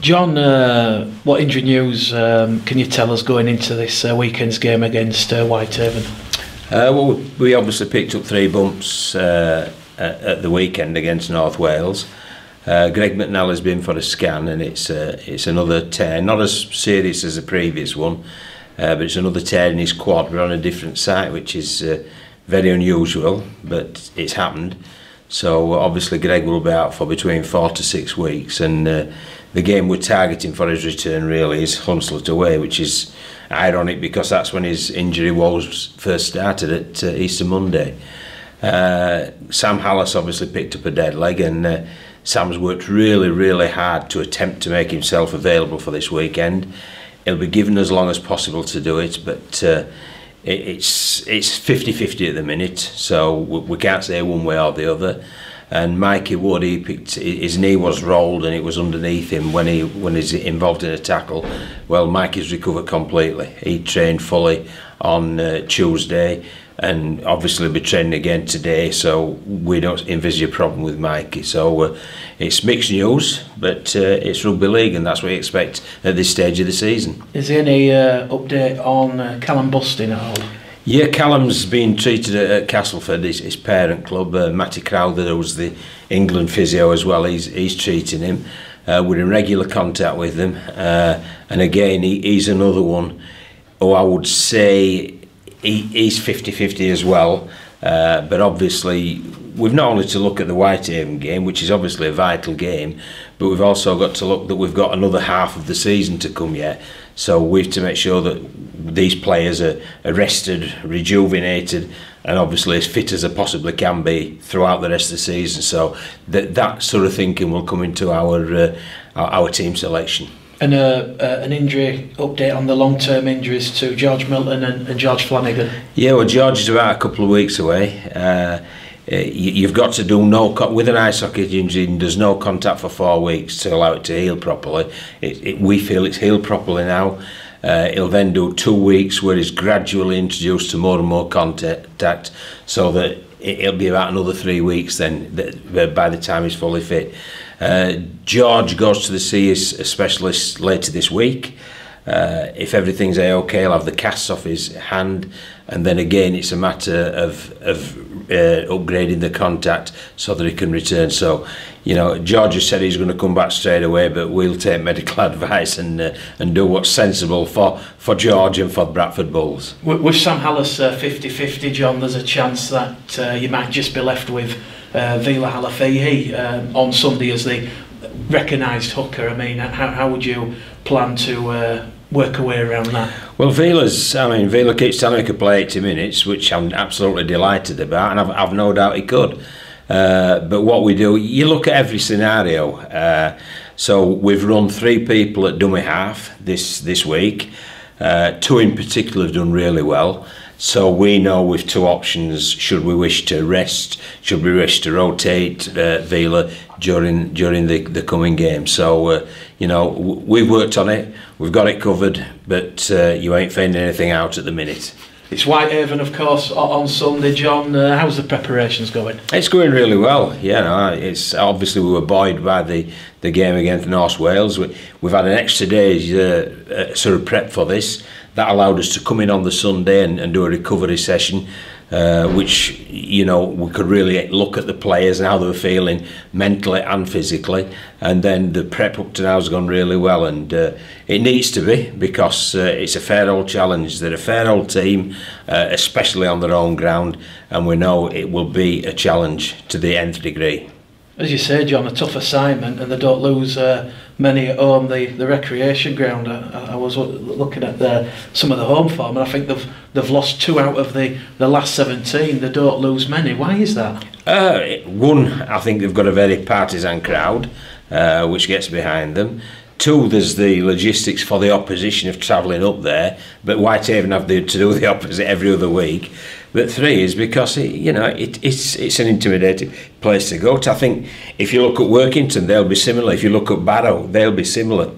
John, what injury news can you tell us going into this weekend's game against Whitehaven? Well, we obviously picked up 3 bumps at the weekend against North Wales. Greg McNally has been for a scan, and it's another tear, not as serious as the previous one, but it's another tear in his quad. We're on a different site, which is very unusual, but it's happened. So obviously Greg will be out for between 4 to 6 weeks, and the game we're targeting for his return really is Hunslet away, which is ironic because that's when his injury woes first started at Easter Monday. Sam Hallis obviously picked up a dead leg, and Sam's worked really hard to attempt to make himself available for this weekend. He'll be given as long as possible to do it, but it's 50-50 at the minute, so we can't say one way or the other. And Mikey Wood, his knee was rolled and it was underneath him when he's involved in a tackle. Well, Mikey's recovered completely. He trained fully on Tuesday, and obviously will be training again today, so we don't envisage a problem with Mikey. So it's mixed news, but it's rugby league, and that's what we expect at this stage of the season. Is there any update on Callum Boasting at all? Yeah, Callum's been treated at Castleford, his parent club. Matty Crowther, who was the England physio as well, he's treating him. We're in regular contact with them, and again, he's another one who I would say he's 50-50 as well. But obviously, we've not only to look at the Whitehaven game, which is obviously a vital game, but we've also got to look that we've got another half of the season to come yet. So we've to make sure that these players are rested, rejuvenated, and obviously as fit as they possibly can be throughout the rest of the season. So that sort of thinking will come into our team selection. And an injury update on the long-term injuries to George Milton and George Flanagan. Yeah, well, George is about a couple of weeks away. You've got to do with an ice hockey injury, there's no contact for 4 weeks to allow it to heal properly. We feel it's healed properly now. He'll then do 2 weeks where he's gradually introduced to more and more contact, so that it'll be about another 3 weeks then by the time he's fully fit. George goes to the CS specialist later this week. If everything's okay, he'll have the casts off his hand, and then again it's a matter of upgrading the contact so that he can return. So, you know, George has said he's going to come back straight away, but we'll take medical advice and do what's sensible for George and for Bradford Bulls. With Sam Hallis 50-50, John, there's a chance that you might just be left with Vila Halafihi on Sunday as the recognised hooker. I mean, how would you plan to work a way around that? Well, Vila keeps telling me he could play 80 minutes, which I'm absolutely delighted about, and I've no doubt he could. But what we do, you look at every scenario. So we've run 3 people at dummy half this week. 2 in particular have done really well. So we know with 2 options, should we wish to rest, should we wish to rotate Vila during the coming game. So, you know, we've worked on it, we've got it covered, but you ain't finding anything out at the minute. It's Whitehaven, of course, on Sunday, John. How's the preparations going? It's going really well. Yeah, no, it's obviously we were buoyed by the game against North Wales. We've had an extra day's sort of prep for this. That allowed us to come in on the Sunday and do a recovery session, which, you know, we could really look at the players and how they were feeling mentally and physically. And then the prep up to now has gone really well, and it needs to be, because it's a fair old challenge. They're a fair old team, especially on their own ground, and we know it will be a challenge to the nth degree. As you say, John, a tough assignment, and they don't lose many at home. The recreation ground, I was looking at some of the home form, and I think they've lost 2 out of the last 17. They don't lose many. Why is that? One, I think they've got a very partisan crowd, which gets behind them. 2, there's the logistics for the opposition of travelling up there, but Whitehaven have to do the opposite every other week. But 3 is because it's an intimidating place to go to. I think if you look at Workington, they'll be similar. If you look at Barrow, they'll be similar.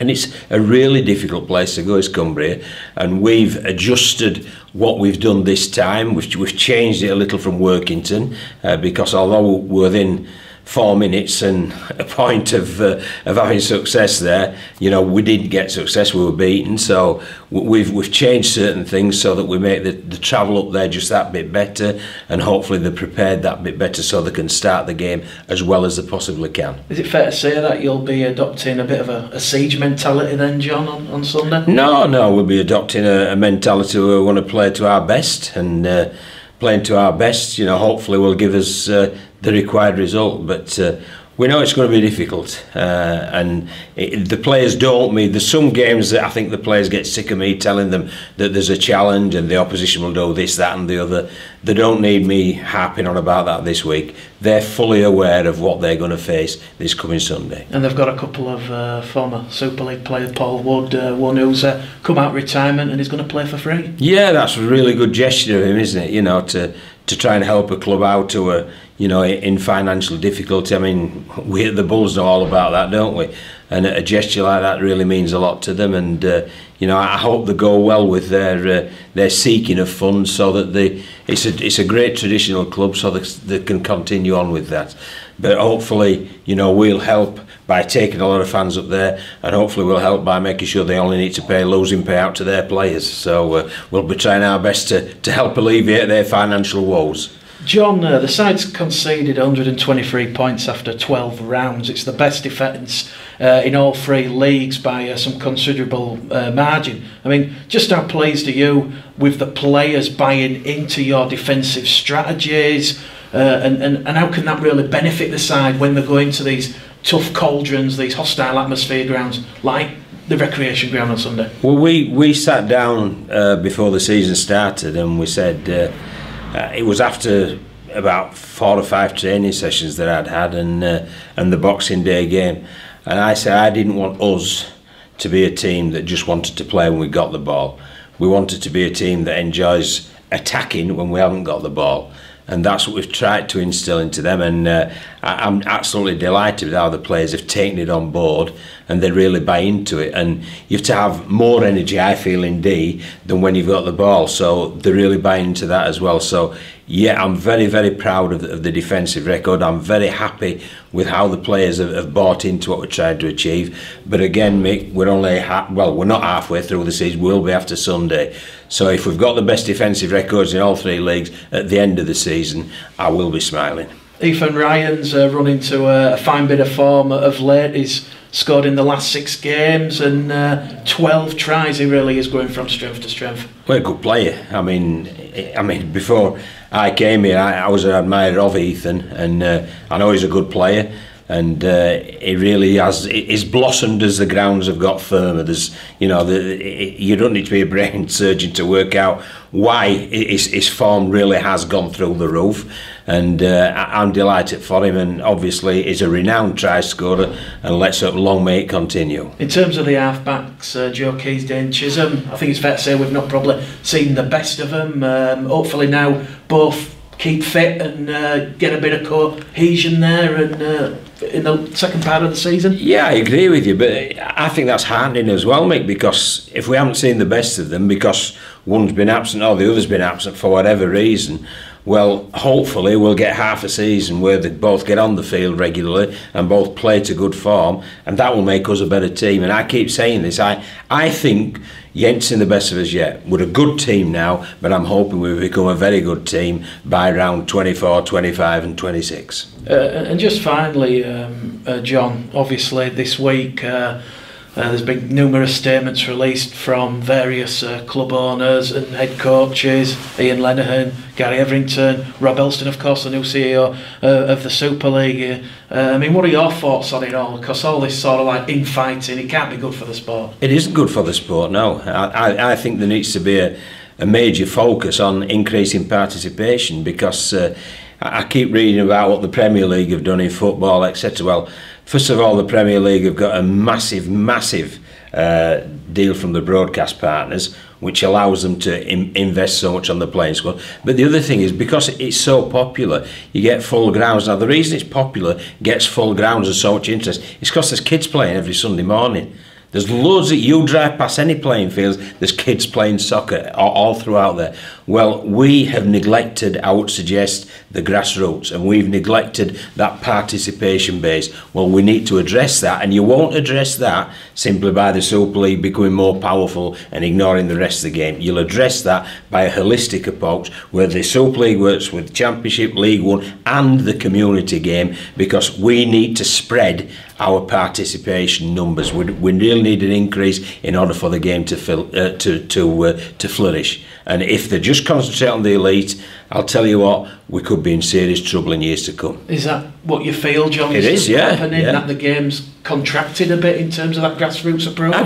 And it's a really difficult place to go, is Cumbria, and we've adjusted what we've done this time. We've changed it a little from Workington, because although we're within 4 minutes and a point of having success there. You know, we didn't get success, we were beaten, so we've changed certain things so that we make the travel up there just that bit better, and hopefully they're prepared that bit better so they can start the game as well as they possibly can. Is it fair to say that you'll be adopting a bit of a siege mentality then, John, on Sunday? No, we'll be adopting a mentality where we want to play to our best, and playing to our best, you know, hopefully will give us the required result, but we know it's going to be difficult, and the players don't mean. There's some games that I think the players get sick of me telling them that there's a challenge and the opposition will do this, that and the other. They don't need me harping on about that this week. They're fully aware of what they're going to face this coming Sunday. And they've got a couple of former Super League players, Paul Wood, one who's come out of retirement and is going to play for free. Yeah, that's a really good gesture of him, isn't it? You know, to try and help a club out who are, you know, in financial difficulty. I mean, we at the Bulls know all about that, don't we? And a gesture like that really means a lot to them. And you know, I hope they go well with their seeking of funds, so that it's a great traditional club, so they can continue on with that. But hopefully, you know, we'll help by taking a lot of fans up there, and hopefully we'll help by making sure they only need to pay a losing payout to their players. So we'll be trying our best to help alleviate their financial woes. John, the side's conceded 123 points after 12 rounds. It's the best defence in all 3 leagues by some considerable margin. I mean, just how pleased are you with the players buying into your defensive strategies, and how can that really benefit the side when they're going to these tough cauldrons, these hostile atmosphere grounds like the recreation ground on Sunday? Well, we sat down before the season started, and we said it was after about 4 or 5 training sessions that I'd had, and the Boxing Day game, and I said I didn't want us to be a team that just wanted to play when we got the ball. We wanted to be a team that enjoys attacking when we haven't got the ball. And that's what we've tried to instill into them, and I'm absolutely delighted with how the players have taken it on board, and they really buy into it. And you have to have more energy, I feel, in D than when you've got the ball, so they really buy into that as well. So yeah, I'm very, very proud of the defensive record. I'm very happy with how the players have bought into what we're trying to achieve. But again, Mick, we're only we're not halfway through the season. We'll be after Sunday. So if we've got the best defensive records in all 3 leagues at the end of the season, I will be smiling. Ethan Ryan's run into a fine bit of form of late. He's scored in the last 6 games and 12 tries. He really is going from strength to strength. Well, a good player. I mean, before I came here, I was an admirer of Ethan, and I know he's a good player. And he really has. He's blossomed as the grounds have got firmer. There's, you know, you don't need to be a brain surgeon to work out why his form really has gone through the roof. And I'm delighted for him. And obviously, he's a renowned try scorer. And let's hope long may it continue. In terms of the half-backs, Joe Kearsdale, Chisholm, I think it's fair to say we've not probably seen the best of them. Hopefully now both keep fit and get a bit of cohesion there, and in the second part of the season. Yeah, I agree with you, but I think that's heartening as well, Mick, because if we haven't seen the best of them because one's been absent or the other's been absent for whatever reason, well, hopefully we'll get half a season where they both get on the field regularly and both play to good form, and that will make us a better team. And I keep saying this, I think you ain't seen the best of us yet. We're a good team now, but I'm hoping we become a very good team by round 24, 25 and 26. And just finally, John, obviously this week there's been numerous statements released from various club owners and head coaches, Ian Lenihan, Gary Everington, Rob Elston, of course, the new CEO of the Super League. I mean, what are your thoughts on it all? Because all this sort of like infighting, it can't be good for the sport. It isn't good for the sport, no. I think there needs to be a major focus on increasing participation, because I keep reading about what the Premier League have done in football, etc. Well, first of all, the Premier League have got a massive deal from the broadcast partners, which allows them to invest so much on the playing squad. But the other thing is, because it's so popular, you get full grounds. Now, the reason it's popular, gets full grounds and so much interest, is because there's kids playing every Sunday morning. There's loads that you drive past any playing fields, there's kids playing soccer all throughout there. Well, we have neglected, I would suggest, the grassroots, and we've neglected that participation base. Well, we need to address that, and you won't address that simply by the Super League becoming more powerful and ignoring the rest of the game. You'll address that by a holistic approach where the Super League works with Championship, League One and the community game, because we need to spread our participation numbers. We really need an increase in order for the game to flourish. And if they just concentrate on the elite, I'll tell you what, we could be in serious trouble in years to come. Is that what you feel, John? It is, yeah. Happening, that the game's contracted a bit in terms of that grassroots approach? I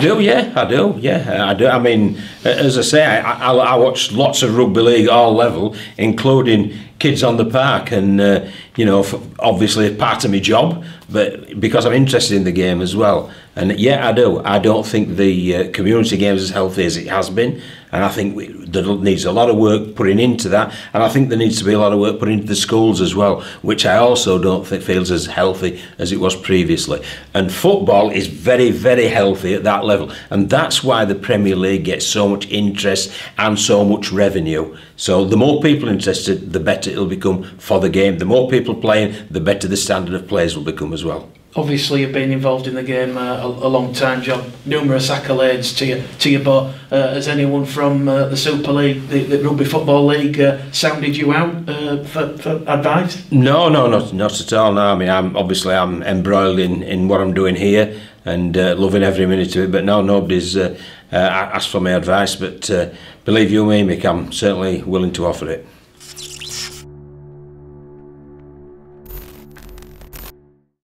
do. I mean, as I say, I watch lots of rugby league all level, including kids on the park, and obviously part of my job, but because I'm interested in the game as well. And yeah, I do. I don't think the community game is as healthy as it has been, and I think there needs a lot of work putting into that, and I think there needs to be a lot of work put into the schools as well, which I also don't think feels as healthy as it was previously. And football is very, very healthy at that level, and that's why the Premier League gets so much interest and so much revenue. So the more people interested, the better it'll become for the game. The more people playing, the better the standard of players will become as well. Obviously, you've been involved in the game a long time, John. Numerous accolades to you, but has anyone from the Super League, the Rugby Football League, sounded you out for advice? No, not at all. No, I mean, I'm embroiled in what I'm doing here and loving every minute of it. But no, nobody's asked for my advice. But believe you me, Mick, I'm certainly willing to offer it.